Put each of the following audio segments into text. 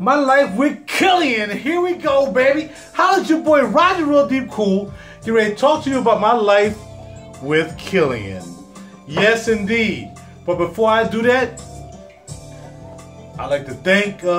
My life with Kilian. Here we go, baby. How is your boy RaJuR Real Deep Cool? Get ready to talk to you about my life with Kilian. Yes, indeed. But before I do that, I'd like to thank, yeah,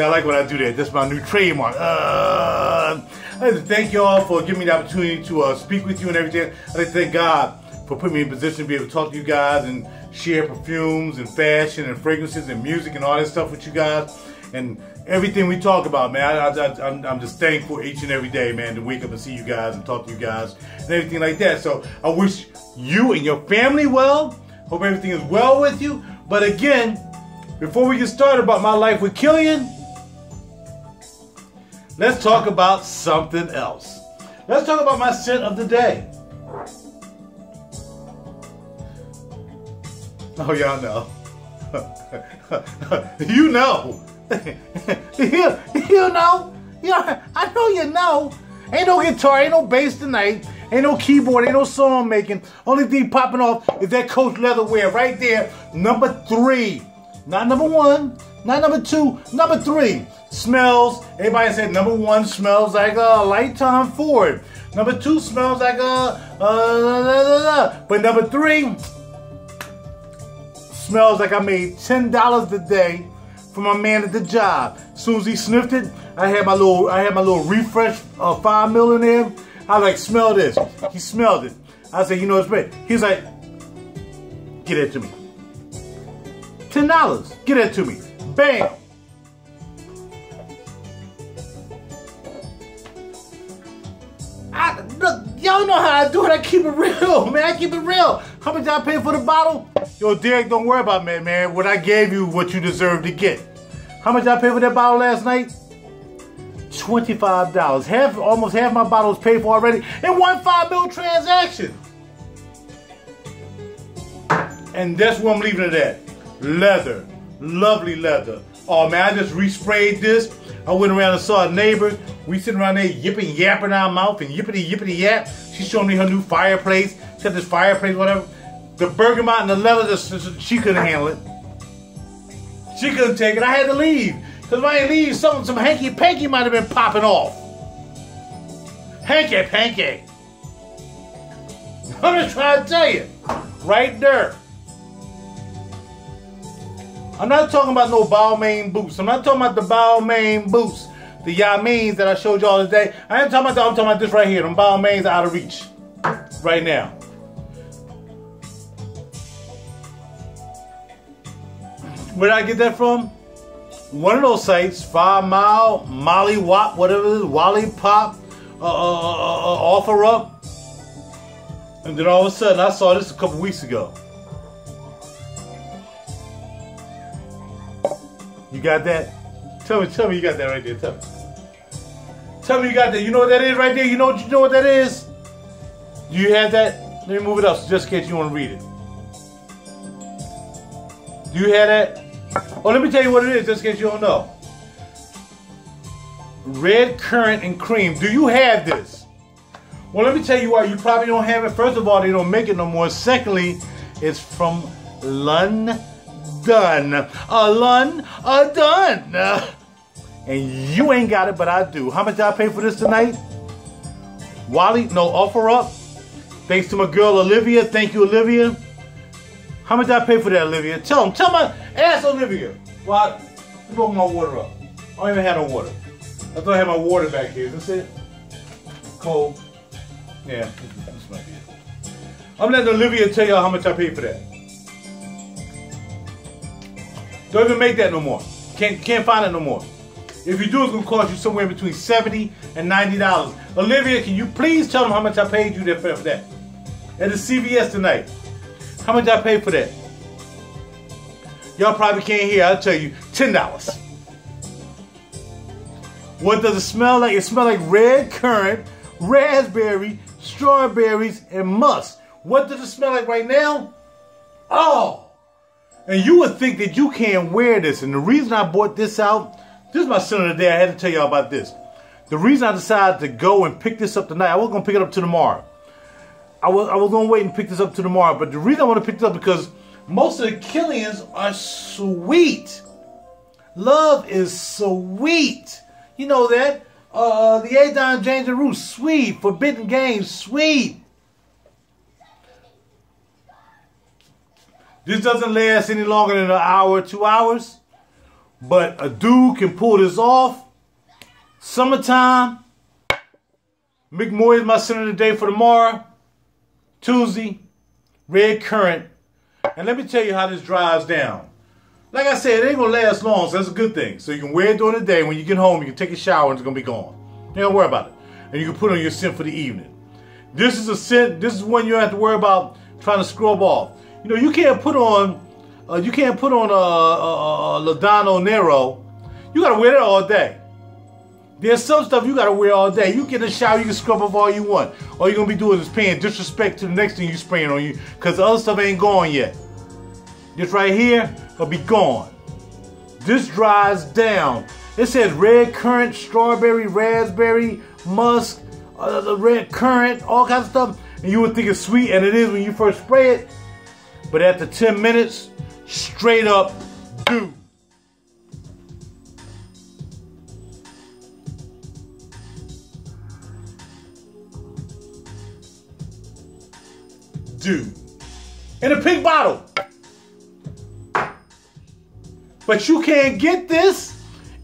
I like when I do that. That's my new trademark. I'd like to thank y'all for giving me the opportunity to speak with you and everything. I'd like to thank God for putting me in a position to be able to talk to you guys and share perfumes and fashion and fragrances and music and all that stuff with you guys and everything we talk about, man. I'm just thankful each and every day, man, to wake up and see you guys and talk to you guys and everything like that. So I wish you and your family well. Hope everything is well with you. But again, before we get started about my life with Kilian, let's talk about something else. Let's talk about my scent of the day. Oh, y'all know. You know. You know. Yeah, I know you know. Ain't no guitar, ain't no bass tonight, ain't no keyboard, ain't no song making. Only thing popping off is that Coach Leatherwear right there, number 3. Not number 1, not number 2, number 3. Smells, everybody said number 1 smells like a Lifetime Ford. Number 2 smells like but number 3 smells like I made $10 a day for my man at the job. As soon as he sniffed it, I had my little refresh 5 mil in there. I was like, smell this. He smelled it. I said, you know, it's great. He's like, get it to me. $10. Get it to me. Bam. Look, y'all know how I do it. I keep it real, man. I keep it real. How much I pay for the bottle? Yo, Derek, don't worry about me, man. What I gave you, what you deserve to get. How much I paid for that bottle last night? $25. Almost half my bottle was paid for already in one 5 mil transaction. And that's where I'm leaving it at. Leather. Lovely leather. Oh, man, I just resprayed this. I went around and saw a neighbor. We sitting around there yipping yapping our mouth and yippity yap. She's showing me her new fireplace. She had this fireplace, whatever. The bergamot and the leather, she couldn't handle it. She couldn't take it. I had to leave. Because if I didn't leave, some hanky-panky might have been popping off. Hanky-panky. I'm just trying to tell you. Right there. I'm not talking about no Balmain boots. I'm not talking about the Balmain boots. The Yamins that I showed y'all today. I ain't talking about that. I'm talking about this right here. Them Balmains out of reach. Right now. Where did I get that from? One of those sites, 5 Mile, Molly Wop, whatever it is, Wally Pop, Offer Up. And then all of a sudden, I saw this a couple weeks ago. You got that? Tell me you got that right there. Tell me. Tell me you got that. You know what that is right there? You know what that is? Do you have that? Let me move it up so just in case you want to read it. Do you have that? Oh, let me tell you what it is, just in case you don't know. Red currant and cream. Do you have this? Well, let me tell you why you probably don't have it. First of all, they don't make it no more. Secondly, it's from London. Done. Done. And you ain't got it, but I do. How much I pay for this tonight? Offer Up. Thanks to my girl Olivia. Thank you, Olivia. How much I pay for that, Olivia? Tell my ass, Olivia. Well, let me open my water up. I don't even have no water. I thought I had my water back here. Is this it? Cold. Yeah, this might be it. I'm letting Olivia tell y'all how much I paid for that. Don't even make that no more. Can't find it no more. If you do, it's gonna cost you somewhere between $70 and $90. Olivia, can you please tell them how much I paid you for that? At the CVS tonight. How much I paid for that? Y'all probably can't hear. I'll tell you, $10. What does it smell like? It smells like red currant, raspberry, strawberries, and musk. What does it smell like right now? Oh! And you would think that you can't wear this. And the reason I bought this out, this is my scent of the day. I had to tell y'all about this. The reason I decided to go and pick this up tonight, I wasn't going to pick it up till tomorrow. I was going to wait and pick this up till tomorrow. But the reason I want to pick it up because most of the Kilians are sweet. Love is sweet. You know that. The Adon James and Ruth, sweet. Forbidden Game, sweet. This doesn't last any longer than an hour, 2 hours. But a dude can pull this off. Summertime. McMoy is my center of the day for tomorrow. Tuesday. Red currant. And let me tell you how this dries down. Like I said, it ain't going to last long, so that's a good thing. So you can wear it during the day. When you get home, you can take a shower and it's going to be gone. You don't worry about it. And you can put it on your scent for the evening. This is a scent. This is one you don't have to worry about trying to scrub off. You know, you can't put on Ladano Nero. You gotta wear that all day. There's some stuff you gotta wear all day. You get in the shower, you can scrub off all you want. All you're gonna be doing is paying disrespect to the next thing you spraying on you, because the other stuff ain't gone yet. This right here will be gone. This dries down. It says red currant, strawberry, raspberry, musk, the red currant, all kinds of stuff. And you would think it's sweet, and it is when you first spray it. But after 10 minutes, straight up do. Do. In a pink bottle. But you can't get this.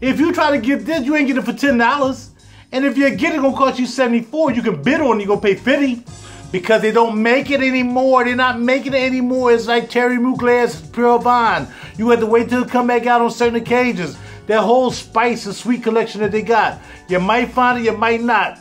If you try to get this, you ain't get it for $10. And if you get it, it's gonna cost you $74. You can bid on it, you're gonna pay $50. Because they don't make it anymore. They're not making it anymore. It's like Terry Mugler's Pure Vine. You have to wait till it come back out on certain occasions. That whole spice and sweet collection that they got. You might find it, you might not.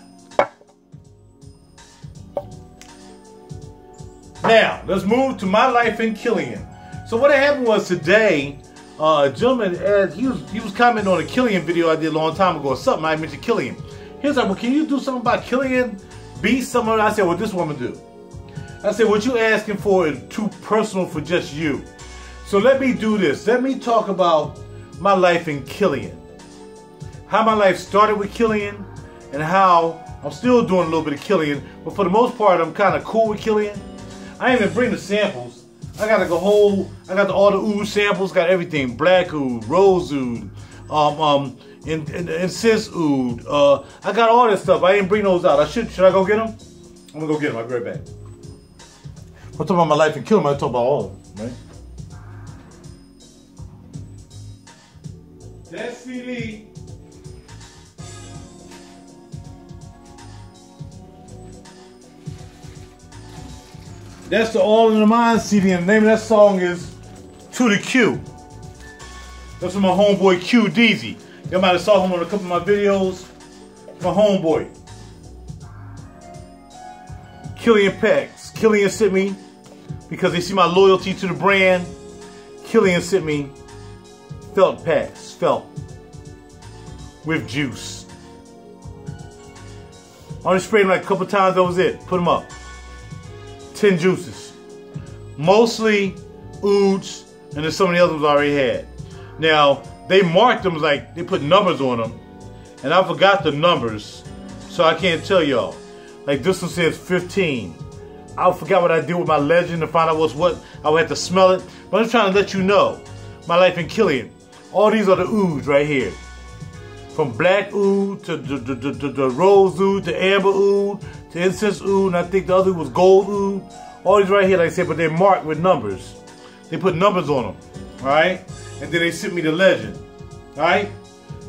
Now, let's move to my life in Kilian. So what happened was today, a gentleman, he was commenting on a Kilian video I did a long time ago or something. I mentioned Kilian. He was like, well, can you do something about Kilian? Be someone. I said, what this woman do? I said, what you asking for is too personal for just you. So let me do this. Let me talk about my life in Kilian. How my life started with Kilian and how I'm still doing a little bit of Kilian. But for the most part, I'm kind of cool with Kilian. I didn't even bring the samples. I got like I got all the oud samples, got everything. Black oud, rose oud, incense oud. I got all this stuff. I didn't bring those out. Should I go get them? I'm gonna go get them. I'll be right back. I'm talking about my life in Kilian. I'm talking about all of them, right? That CD. That's the All in the Mind CD, and the name of that song is To the Q. That's from my homeboy Q Deezy. You might have saw him on a couple of my videos. My homeboy. Kilian packs. Kilian sent me, because they see my loyalty to the brand, Kilian sent me felt packs. Felt. With juice. I only sprayed them like a couple times, that was it. Put them up. 10 juices. Mostly ouds, and then some of the other ones I already had. Now, they marked them like they put numbers on them, and I forgot the numbers, so I can't tell y'all. Like this one says 15. I forgot what I did with my legend to find out what's what. I would have to smell it, but I'm trying to let you know my life in Kilian. All these are the ouds right here. From black oud to the rose oud to amber oud to incense oud, and I think the other was gold oud. All these right here, like I said, but they're marked with numbers. They put numbers on them, all right? And then they sent me the legend, all right?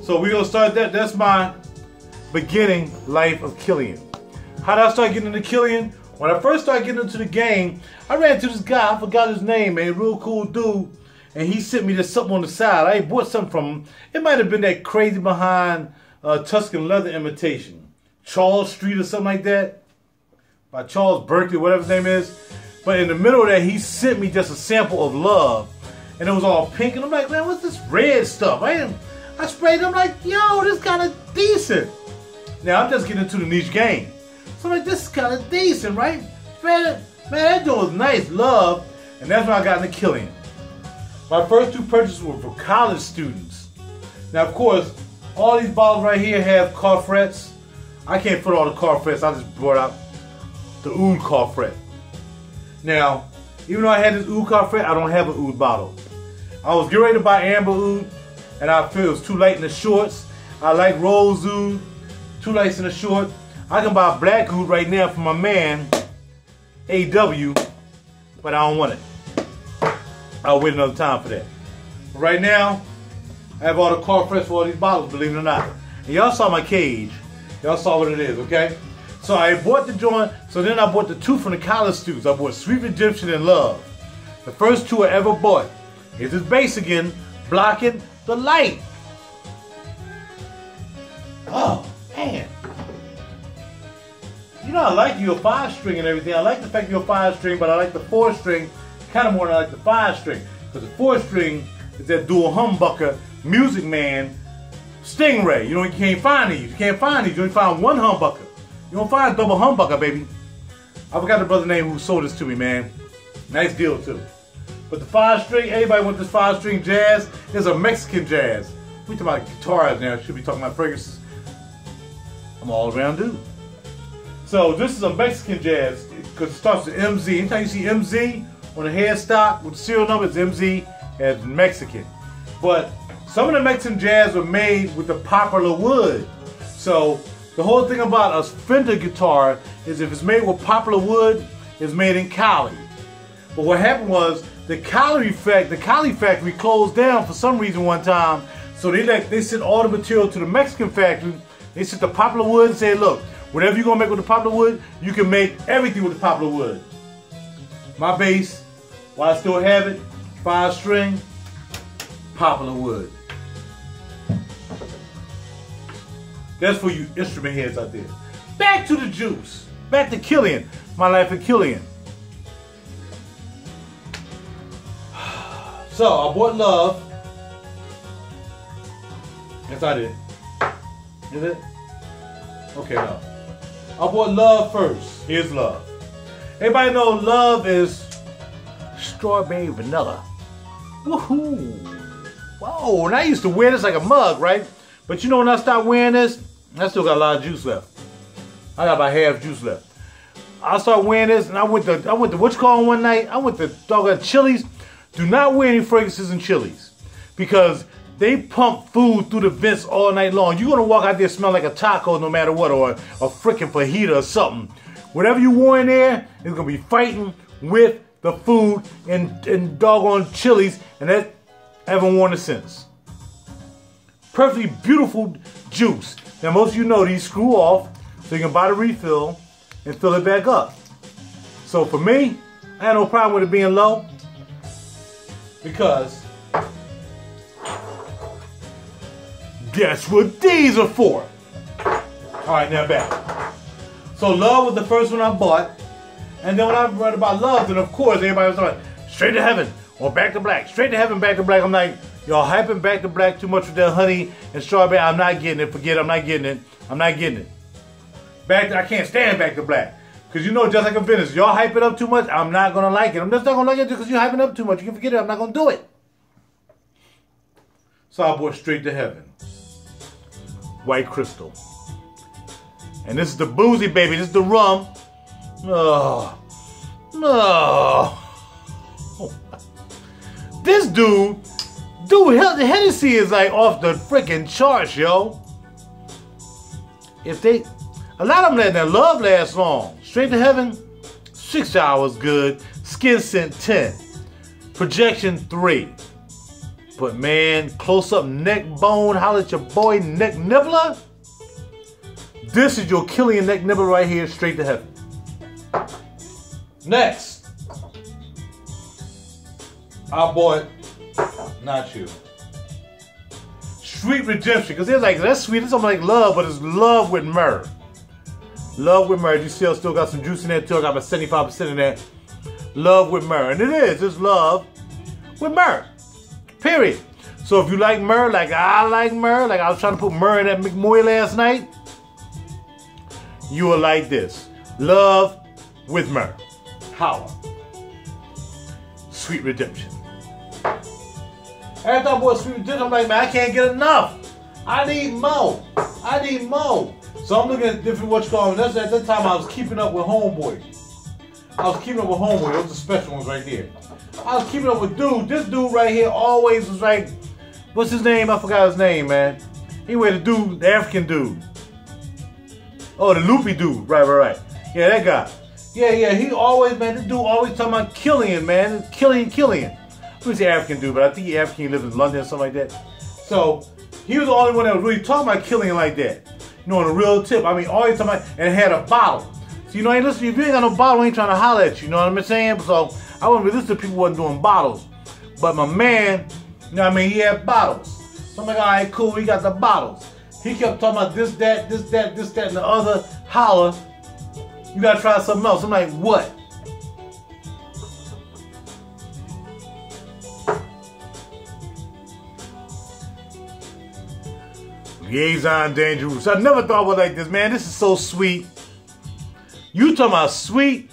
So we're gonna start that. That's my beginning life of Kilian. How did I start getting into Kilian? When I first started getting into the game, I ran into this guy, I forgot his name, man, real cool dude. And he sent me this something on the side. I bought something from him. It might have been that crazy behind Tuscan leather imitation. Charles Street or something like that. By Charles Berkeley, whatever his name is. But in the middle of that, he sent me just a sample of Love. And it was all pink. And I'm like, man, what's this red stuff? I sprayed it. I'm like, yo, this kind of decent. Now, I'm just getting into the niche game. So I'm like, this is kind of decent, right? Man, that joint was nice, Love. And that's when I got into Kilian. My first two purchases were for college students. Now, of course, all these bottles right here have carfrets. I can't put all the carfrets. I just brought out the oud carfret. Now, even though I had this oud carfret, I don't have an oud bottle. I was getting ready to buy amber oud, and I feel it's too light in the shorts. I like RaJuR, too light in the short. I can buy black oud right now for my man, AW, but I don't want it. I'll wait another time for that. But right now, I have all the car fresh for all these bottles, believe it or not. And y'all saw my cage. Y'all saw what it is, okay? So I bought the joint, so then I bought the two from the college students. I bought Sweet Redemption and Love. The first two I ever bought. Here's this bass again, blocking the light. Oh, man. You know, I like your 5-string and everything. I like the fact you're a 5-string, but I like the 4-string kind of more than I like the 5-string. Because the 4-string is that dual humbucker, Music Man, Stingray. You know, you can't find these. You can't find these. You only find one humbucker. You don't find a double humbucker, baby. I forgot the brother's name who sold this to me, man. Nice deal, too. But the 5-string, everybody wants this 5-string jazz. It's a Mexican jazz. We talking about guitars now. Should be talking about fragrances. I'm all around dude. So this is a Mexican jazz because it starts with MZ. Anytime you see MZ on the headstock with the serial number, it's MZ as Mexican. But some of the Mexican jazz were made with the popular wood. So the whole thing about a Fender guitar is if it's made with popular wood, it's made in Cali. But what happened was the Cali factory closed down for some reason one time. So they sent all the material to the Mexican factory. They sent the popular wood and said, look, whatever you're gonna make with the popular wood, you can make everything with the popular wood. My bass, while I still have it, 5-string, popular wood. That's for you instrument heads out there. Back to the juice. Back to Kilian. My life in Kilian. So I bought Love. Yes, I did. Is it? Okay, no. I bought Love first. Here's Love. Everybody know Love is strawberry vanilla. Woohoo! Whoa, and I used to wear this like a mug, right? But you know when I stopped wearing this, I still got a lot of juice left. I got about half juice left. I started wearing this and I went to what you call one night? I went to doggone Chili's. Do not wear any fragrances in Chili's because they pump food through the vents all night long. You're gonna walk out there smell like a taco no matter what, or a freaking fajita or something. Whatever you wore in there is gonna be fighting with the food in doggone Chili's, and that I haven't worn it since. Perfectly beautiful juice. Now most of you know these screw off, so you can buy the refill and fill it back up. So for me, I had no problem with it being low because guess what these are for? Alright, now back. So Love was the first one I bought. And then when I read about Love, then of course everybody was like, Straight to Heaven or Back to Black. Straight to Heaven, Back to Black. I'm like, y'all hyping Back to Black too much with that honey and strawberry. I'm not getting it. Forget it. I'm not getting it. I'm not getting it. I can't stand Back to Black. Because you know, just like a Venice, y'all hype it up too much, I'm not going to like it. I'm just not going to like it because you're hyping up too much. You can forget it. I'm not going to do it. So I bought Straight to Heaven. White Crystal. And this is the boozy, baby. This is the rum. Oh. No. This dude, the Hennessy is like off the freaking charts, yo. A lot of them let that Love last long. Straight to Heaven, 6 hours good. Skin Scent 10. Projection 3. But man, close up neck bone, holla at your boy neck nibbler. This is your Kilian neck nibbler right here, Straight to Heaven. Next, I bought, not you, Sweet Redemption, because they're like, that's sweet, it's something like Love, but it's Love with myrrh. Love with myrrh. You see I still got some juice in there too. I got about 75% in there. Love with myrrh. And it is. It's Love with myrrh. Period. So if you like myrrh, like I like myrrh, like I was trying to put myrrh in that McMoy last night, you will like this. Love with myrrh. Holla. Sweet Redemption. After I bought Sweet Redemption, I'm like, man, I can't get enough. I need more. I need more. So I'm looking at different what you call them. At that time I was keeping up with Homeboy. Those are special ones right there. I was keeping up with dude. This dude right here always was like What's his name? I forgot his name, man. Anyway, the dude, the African dude. Oh, the Lupe dude. Right. Yeah, that guy. Yeah, he always, man, this dude always talking about Kilian, man. Kilian. Who's the African dude, but I think he's African, he lives in London or something like that. So, he was the only one that was really talking about Kilian like that. You know, on a real tip. I mean, always talking about, and had a bottle. So, you know, hey, listen, if you ain't got no bottle, I ain't trying to holler at you, you know what I'm saying? So, I wouldn't really listen to people who wasn't doing bottles. But my man, you know what I mean, he had bottles. So I'm like, all right, cool, he got the bottles. He kept talking about this, that, and the other. Holler. You gotta try something else. I'm like, what? Liaison Dangerous. I never thought about it like this, man. This is so sweet. You talking about sweet?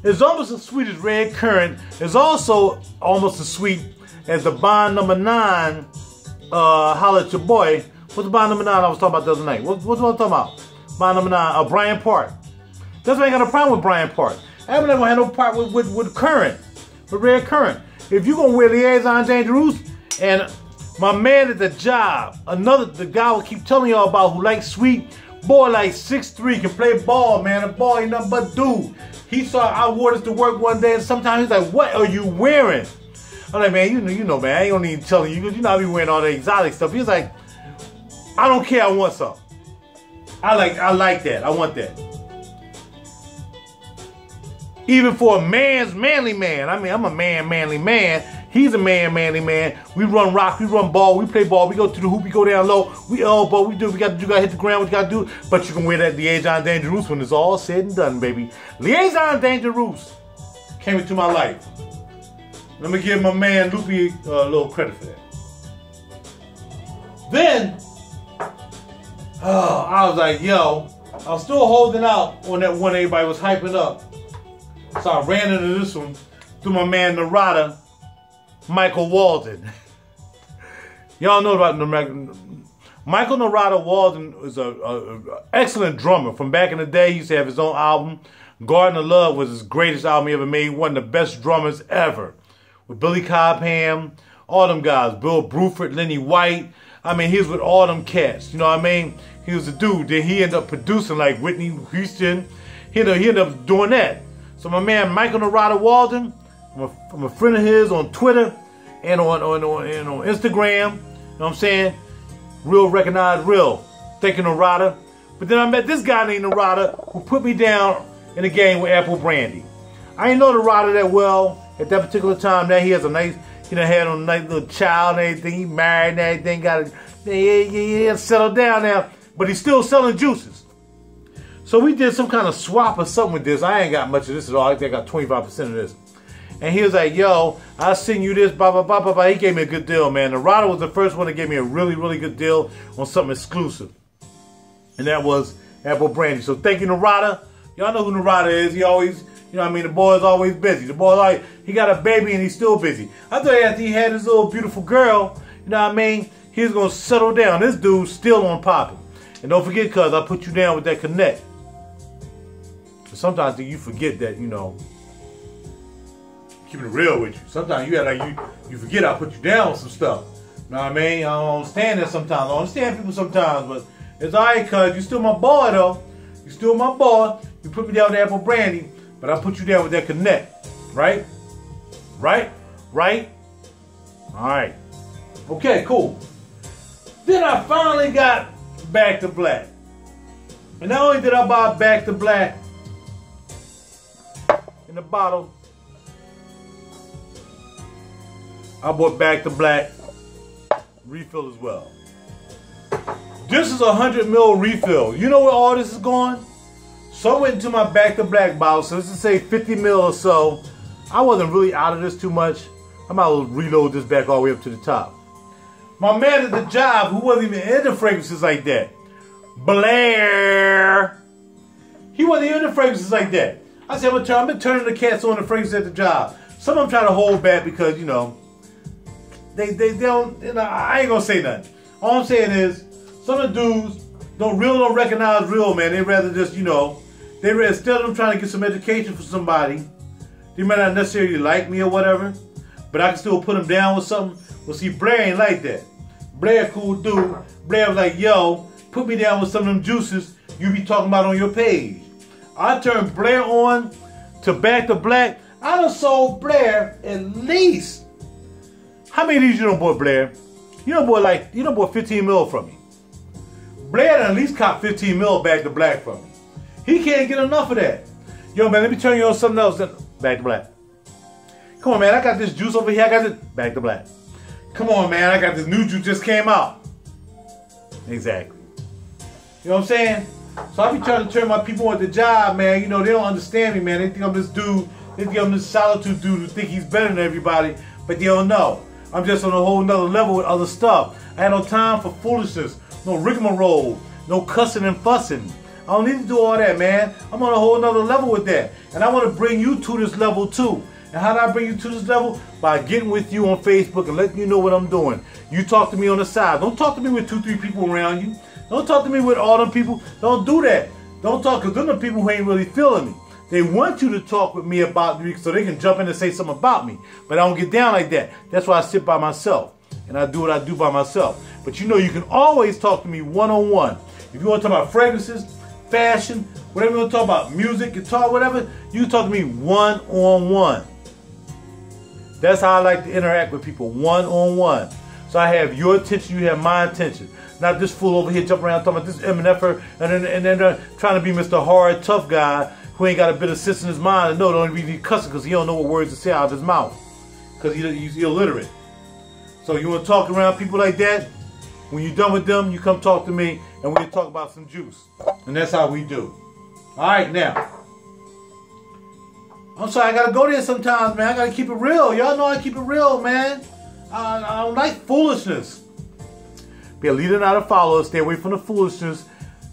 It's almost as sweet as red currant. It's also almost as sweet as the bond number 9. Holla at your boy. What's the bond number 9 I was talking about the other night? What's what I'm talking about? Bond number 9. Brian Park. That's why I ain't got a problem with Brian Park. I haven't ever had no problem with currant, with red currant. If you gonna wear Liaison Dangerous, and my man at the job, the guy will keep telling y'all about who likes sweet, boy like 6'3", can play ball, man. A ball ain't nothing but dude. He saw I wore this to work one day, and sometimes he's like, "What are you wearing?" I'm like, "Man, you know, man. I ain't gonna even tell you. You know, I be wearing all the exotic stuff." He's like, "I don't care. I want some. I like that. I want that." Even for a manly man. I mean, I'm a manly man. He's a manly man. We run rock, we run ball, we play ball, we go to the hoop, we go down low, we elbow, you gotta hit the ground, what you gotta do. But you can wear that Liaison Dangerous when it's all said and done, baby. Liaison Dangerous came into my life. Let me give my man Lupe a little credit for that. Then, I was like, yo, I was still holding out on that one everybody was hyping up. So I ran into this one through my man Narada, Michael Walden. Y'all know about Michael Narada Walden is an excellent drummer. From back in the day, he used to have his own album. Garden of Love was his greatest album he ever made. One of the best drummers ever. With Billy Cobham, all them guys. Bill Bruford, Lenny White. I mean, he was with all them cats. You know what I mean? He was a dude. Then he ended up producing like Whitney Houston. He ended up doing that. So my man Michael Narada Walden, I'm a friend of his on Twitter and on Instagram. You know what I'm saying? Real recognized real. Thank you, Narada. But then I met this guy named Narada who put me down in the game with Apple Brandy. I didn't know Narada that well at that particular time. Now he has a nice, had a nice little child and everything. He married and everything. He settled down now. But he's still selling juices. So we did some kind of swap or something with this. I ain't got much of this at all. I think I got 25% of this. And he was like, yo, I'll send you this, blah, blah, blah, blah, blah. He gave me a good deal, man. Narada was the first one that gave me a really, really good deal on something exclusive. And that was Apple Brandy. So thank you, Narada. Y'all know who Narada is. He always, you know what I mean, the boy's always busy. The boy's always, he got a baby and he's still busy. I thought after he had his little beautiful girl, you know what I mean, he was going to settle down. This dude's still on popping. And don't forget, cuz, I put you down with that connect. Sometimes you forget that, you know, keeping it real with you. Sometimes you act like you forget I put you down with some stuff. You know what I mean? I don't understand that sometimes. I understand people sometimes, but it's alright, cuz you still my boy though. You still my boy. You put me down with Apple Brandy, but I put you down with that connect. Right? Right? Right? Alright. Okay, cool. Then I finally got Back to Black. And not only did I buy Back to Black in the bottle, I bought Back to Black refill as well. This is a 100 ml refill. You know where all this is going? So I went into my Back to Black bottle. So let's just say 50 ml or so. I wasn't really out of this too much. I might as well reload this back all the way up to the top. My man at the job, who wasn't even into fragrances like that, Blair, he wasn't into fragrances like that. I said, I've been turning the cats on the fragrances at the job. Some of them try to hold back because, you know, they don't, you know, I ain't gonna say nothing. All I'm saying is, some of the dudes don't recognize real, man. They rather just, you know, instead of them trying to get some education for somebody, they might not necessarily like me or whatever, but I can still put them down with something. Well, see, Blair ain't like that. Blair, cool dude. Blair was like, yo, put me down with some of them juices you be talking about on your page. I turned Blair on to Back to Black. I done sold Blair at least. How many of these you done bought, Blair? You done bought 15 mil from me. Blair done at least caught 15 mil Back to Black from me. He can't get enough of that. Yo, man, let me turn you on something else. Back to Black. Come on, man, I got this juice over here. I got this. Back to Black. Come on, man, I got this new juice just came out. Exactly. You know what I'm saying? So I be trying to turn my people on the job, man. You know, they don't understand me, man. They think I'm this dude. They think I'm this solitude dude who think he's better than everybody, but they don't know. I'm just on a whole nother level with other stuff. I had no time for foolishness, no rigmarole, no cussing and fussing. I don't need to do all that, man. I'm on a whole nother level with that. And I want to bring you to this level too. And how do I bring you to this level? By getting with you on Facebook and letting you know what I'm doing. You talk to me on the side. Don't talk to me with 2-3 people around you. Don't talk to me with all them people. Don't do that. Don't talk, because them are the people who ain't really feeling me. They want you to talk with me about me so they can jump in and say something about me. But I don't get down like that. That's why I sit by myself. And I do what I do by myself. But you know, you can always talk to me one-on-one. If you want to talk about fragrances, fashion, whatever you want to talk about, music, guitar, whatever, you talk to me one-on-one. That's how I like to interact with people, one-on-one. So I have your attention, you have my attention. Not this fool over here jumping around talking about this MNFer and then trying to be Mr. Hard, tough guy who ain't got a bit of sense in his mind and know don't even be cussing because he don't know what words to say out of his mouth because he's illiterate. So you want to talk around people like that? When you're done with them, you come talk to me and we'll talk about some juice. And that's how we do. All right, now. I'm sorry, I got to go there sometimes, man. I got to keep it real. Y'all know I keep it real, man. I don't like foolishness. Be a leader, not a follower. Stay away from the foolishness.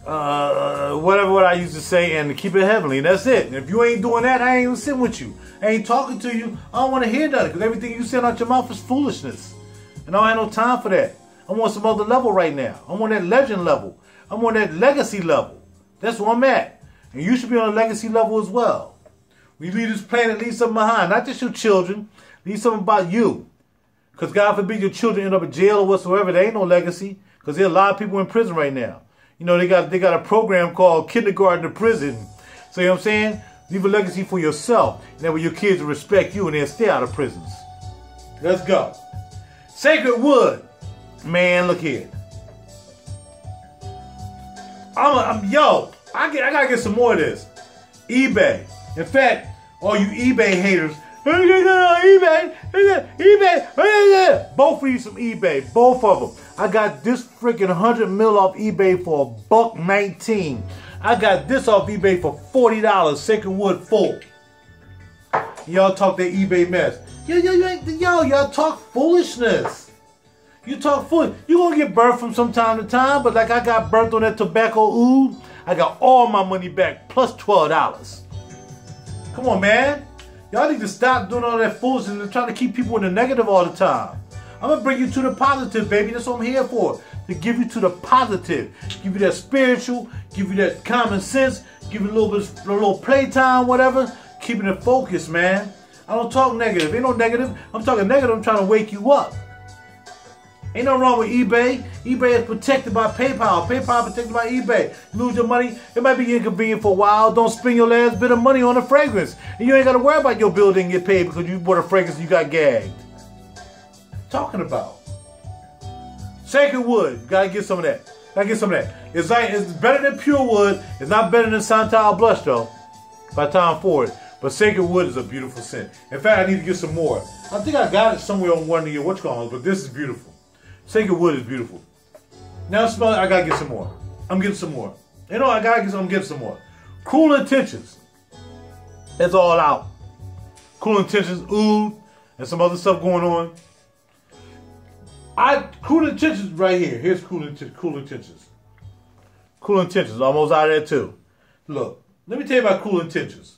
Whatever what I used to say, and keep it heavenly. And that's it. And if you ain't doing that, I ain't even sitting with you. I ain't talking to you. I don't want to hear that because everything you say out your mouth is foolishness. And I don't have no time for that. I'm on some other level right now. I'm on that legend level. I'm on that legacy level. That's where I'm at. And you should be on a legacy level as well. When you leave this planet, leave something behind. Not just your children. Leave something about you. Because God forbid your children end up in jail or whatsoever. There ain't no legacy. Because there are a lot of people in prison right now. You know, they got a program called Kindergarten to Prison. So you know what I'm saying? Leave a legacy for yourself. And that way your kids will respect you and they'll stay out of prisons. Let's go. Sacred Wood. Man, look here. Yo, I gotta get some more of this. eBay. In fact, all you eBay haters, eBay, both of you some eBay, both of them. I got this freaking 100 mil off eBay for $1.19. I got this off eBay for $40. Sacred Wood full. Y'all talk that eBay mess. Y'all talk foolishness. You talk foolish. You gonna get burnt from some time to time, but like I got burnt on that tobacco oud, I got all my money back plus $12. Come on, man. Y'all need to stop doing all that foolishness and trying to keep people in the negative all the time. I'm going to bring you to the positive, baby. That's what I'm here for. To give you to the positive. Give you that spiritual. Give you that common sense. Give you a little playtime, whatever. Keeping it focused, man. I don't talk negative. Ain't no negative. I'm talking negative. I'm trying to wake you up. Ain't nothing wrong with eBay. eBay is protected by PayPal. PayPal protected by eBay. You lose your money. It might be inconvenient for a while. Don't spend your last bit of money on a fragrance. And you ain't got to worry about your bill didn't get paid because you bought a fragrance and you got gagged. Talking about Sacred Wood. Gotta get some of that. Gotta get some of that. It's better than Pure Wood. It's not better than Santal Blush though. By Tom Ford. But Sacred Wood is a beautiful scent. In fact, I need to get some more. I think I got it somewhere on one of your whatchamacallits, but this is beautiful. Sacred Wood is beautiful. Now smell it, I gotta get some more. I'm getting some more. You know, I'm getting some more. Cool Intentions. It's all out. Cool Intentions, oud, and some other stuff going on. Cool Intentions right here. Here's Cool Intentions. Cool Intentions, almost out of there too. Look, let me tell you about Cool Intentions.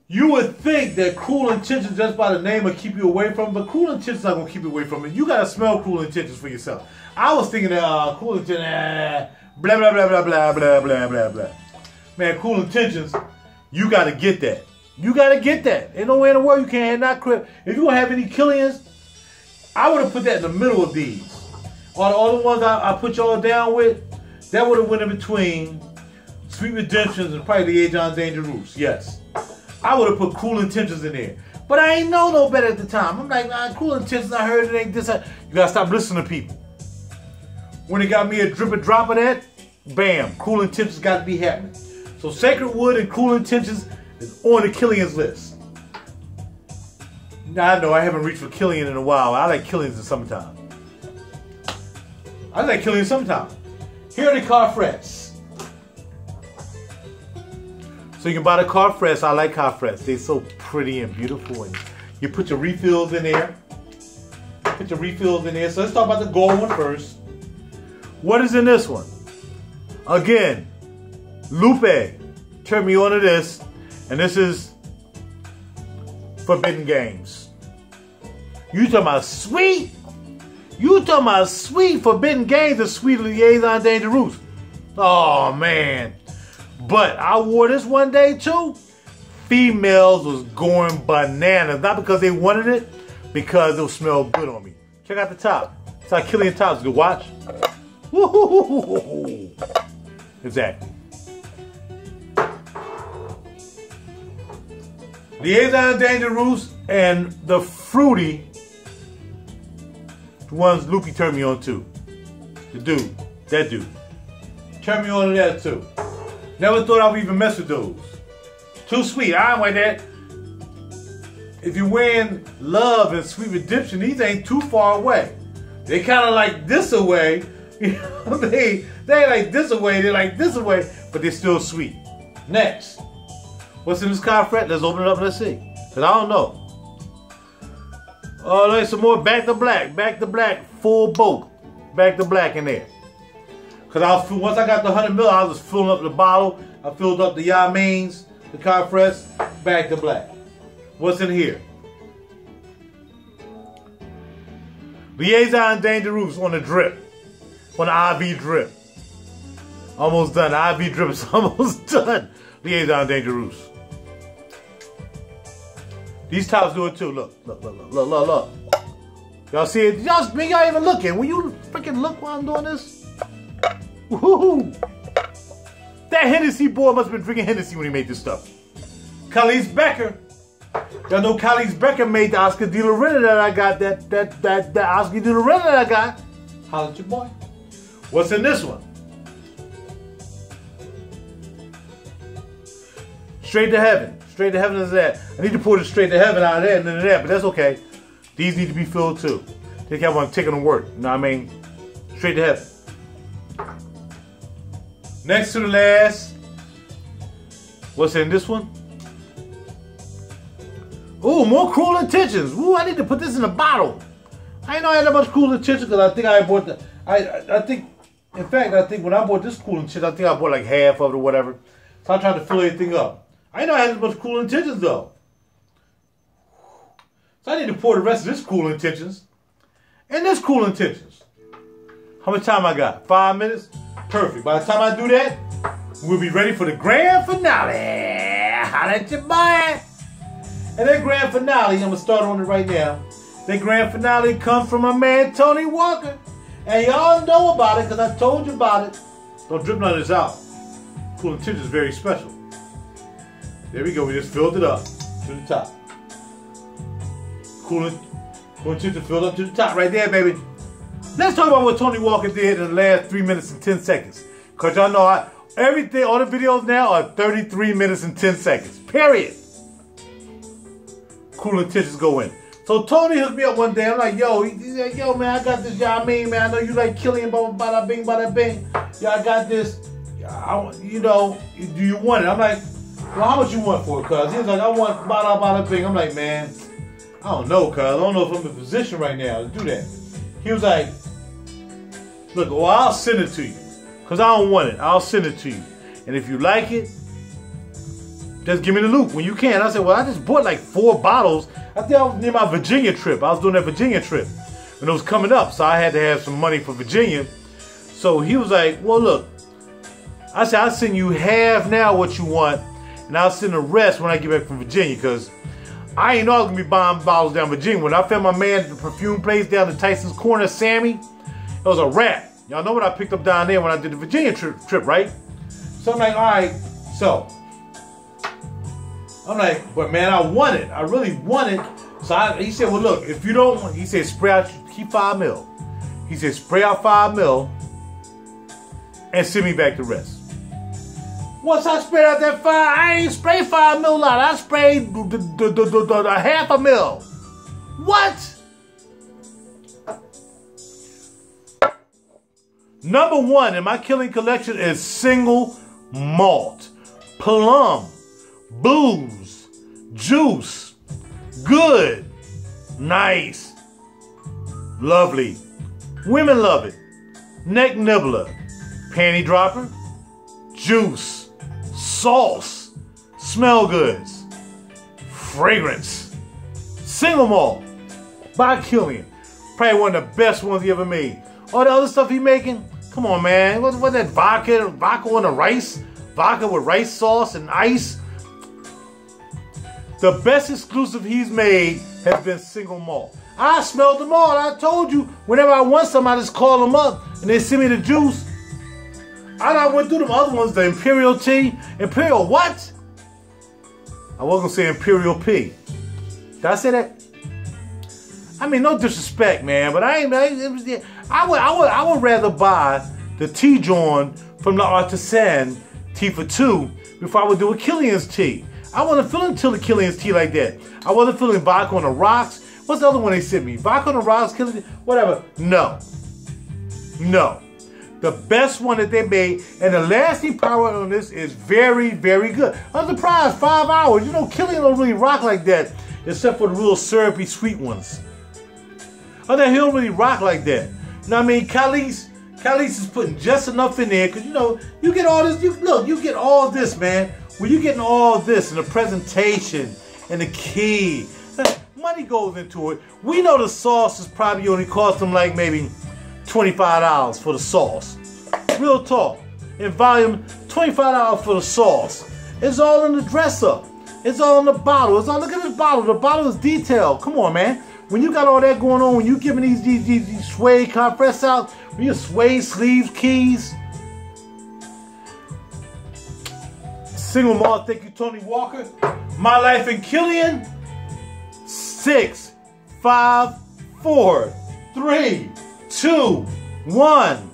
You would think that Cool Intentions just by the name would keep you away from it, but Cool Intentions not going to keep you away from it. You got to smell Cool Intentions for yourself. I was thinking that Cool Intentions, blah, blah, blah, blah, blah, blah, blah, blah, blah. Man, Cool Intentions, you got to get that. You got to get that. Ain't no way in the world you can't have not crib. If you going to have any Kilians, I would have put that in the middle of these. All the ones I put y'all down with, that would have went in between Sweet Redemptions and probably Liaison Dangerous. Yes. I would have put Cruel Intentions in there. But I ain't know no better at the time. I'm like, nah, Cruel Intentions, I heard it ain't this. You gotta stop listening to people. When it got me a drip and drop of that, bam, Cruel Intentions got to be happening. So Sacred Wood and Cruel Intentions is on the Kilian's list. Now I know I haven't reached for Kilian in a while. I like Kilian's in summertime. I like Kilian sometime. Here are the car frets. So you can buy the car frets. I like car frets. They're so pretty and beautiful. And you put your refills in there. Put your refills in there. So let's talk about the gold one first. What is in this one? Again, Lupe turned me on to this. And this is Forbidden Games. You talking about sweet? You talking about sweet Forbidden Games or sweet Liaison Dangerous? Oh man. But I wore this one day too. Females was going bananas. Not because they wanted it, because it smelled good on me. Check out the top. It's like Kilian tops. Good watch. Woo-hoo-hoo-hoo-hoo. Exactly. Liaison Dangerous and the fruity ones Lupe turned me on to. That dude. Turned me on to that too. Never thought I would even mess with those. Too sweet. I ain't like that. If you're wearing Love and Sweet Redemption, these ain't too far away. They kind of like this away. You know, they ain't like this away. They're like this away, but they're still sweet. Next. What's in this car fret? Let's open it up and let's see. Because I don't know. Oh, there's some more Back to Black. Back to Black, full boat. Back to Black in there. Because once I got the 100 ml, I was filling up the bottle. I filled up the Yamins, the car frets, Back to Black. What's in here? Liaison Dangerous on the drip. On the IV drip. Almost done. The IV drip is almost done. Liaison Dangerous. These tops do it too. Look. Y'all see it? Y'all even looking. When you freaking look while I'm doing this? Woohoo! That Hennessy boy must have been drinking Hennessy when he made this stuff. Khalees Becker. Y'all know Khalees Becker made the Oscar de la Renta that I got. That Oscar de la Renta that I got. Holla at your boy. What's in this one? Straight to Heaven. Straight to Heaven is that. I need to pour the Straight to Heaven out of there and into that, but that's okay. These need to be filled too. They kept on taking them to work. You know what I mean? Straight to Heaven. Next to the last. What's in this one? Ooh, more Cruel Intentions. Ooh, I need to put this in a bottle. I didn't know I had that much Cruel Intentions because I think I bought the. I think when I bought this Cruel Intentions, I think I bought like half of it or whatever. So I tried to fill everything up. I didn't know I had as much Cruel Intentions though. So I need to pour the rest of this Cruel Intentions and this Cruel Intentions. How much time I got? 5 minutes? Perfect. By the time I do that, we'll be ready for the grand finale. Holla at your boy. And that grand finale, I'm going to start on it right now. That grand finale comes from my man Tony Walker. And y'all know about it because I told you about it. Don't drip none of this out. Cruel Intentions is very special. There we go. We just filled it up to the top. Cruel Intentions filled up to the top right there, baby. Let's talk about what Tony Walker did in the last 3 minutes and 10 seconds. Because y'all know everything, all the videos now are 33 minutes and 10 seconds. Period. Cruel Intentions go in. So Tony hooked me up one day. I'm like, yo, he's like, yo, man, I got this. I mean, man, I know you like Kilian, bada bing, bada bing. Yeah, I got this. You know, do you want it? I'm like, well, how much you want for it, cuz? He was like, I want bada bing. I'm like, man, I don't know, cuz. I don't know if I'm in a position right now to do that. He was like, look, well, I'll send it to you. Because I don't want it. I'll send it to you. And if you like it, just give me the loop when you can. I said, well, I just bought like 4 bottles. I think I was near my Virginia trip. I was doing that Virginia trip. And it was coming up, so I had to have some money for Virginia. So he was like, well, look. I said, I'll send you half now what you want. And I'll send the rest when I get back from Virginia. Because I ain't know I was going to be buying bottles down Virginia. When I found my man at the perfume place down in Tyson's Corner, Sammy, It was a wrap. Y'all know what I picked up down there when I did the Virginia trip, right? So I'm like, all right, so. I'm like, but man, I want it. I really want it. So he said, well, look, if you don't want, he said, spray out, keep 5 mil. He said, spray out 5 mil and send me back the rest. Once I sprayed out that 5, I ain't sprayed 5 mil out. I sprayed the half a mil. What? Number 1 in my Kilian collection is single malt, plum, booze, juice, good, nice, lovely. Women love it. Neck nibbler, panty dropper, juice, sauce, smell goods, fragrance. Single malt, ByKilian. Probably one of the best ones he ever made. All the other stuff he making, come on, man. What's that vodka on the rice? Vodka with rice sauce and ice. The best exclusive he's made has been single malt. I smelled them all. I told you, whenever I want some, I just call them up and they send me the juice. I went through them other ones, the Imperial Tea. Imperial what? I wasn't gonna say Imperial P. Did I say that? I mean, no disrespect, man, but I would rather buy the tea joint from the Artisan tea for 2 before I would do a Kilian's tea. I wasn't feeling Kilian's tea like that. I wasn't feeling vodka on the rocks. What's the other one they sent me? Vodka on the rocks, Kilian, whatever. No. No. The best one that they made, and the lasting power on this is very, very good. I'm surprised, 5 hours. You know, Kilian don't really rock like that, except for the real syrupy sweet ones. Other than he don't really rock like that. You know what I mean? Khalees is putting just enough in there, because you know, you get all this, you get all this, man. When you're getting all this in the presentation and the key, money goes into it. We know the sauce is probably only cost them like maybe $25 for the sauce. Real talk. In volume, $25 for the sauce. It's all in the dress up. It's all in the bottle. It's all, look at this bottle. The bottle is detailed. Come on, man. When you got all that going on, when you giving these suede compress out, when you suede sleeves, keys. Single malt, thank you, Tony Walker. My life in Kilian. 6, 5, 4, 3, 2, 1.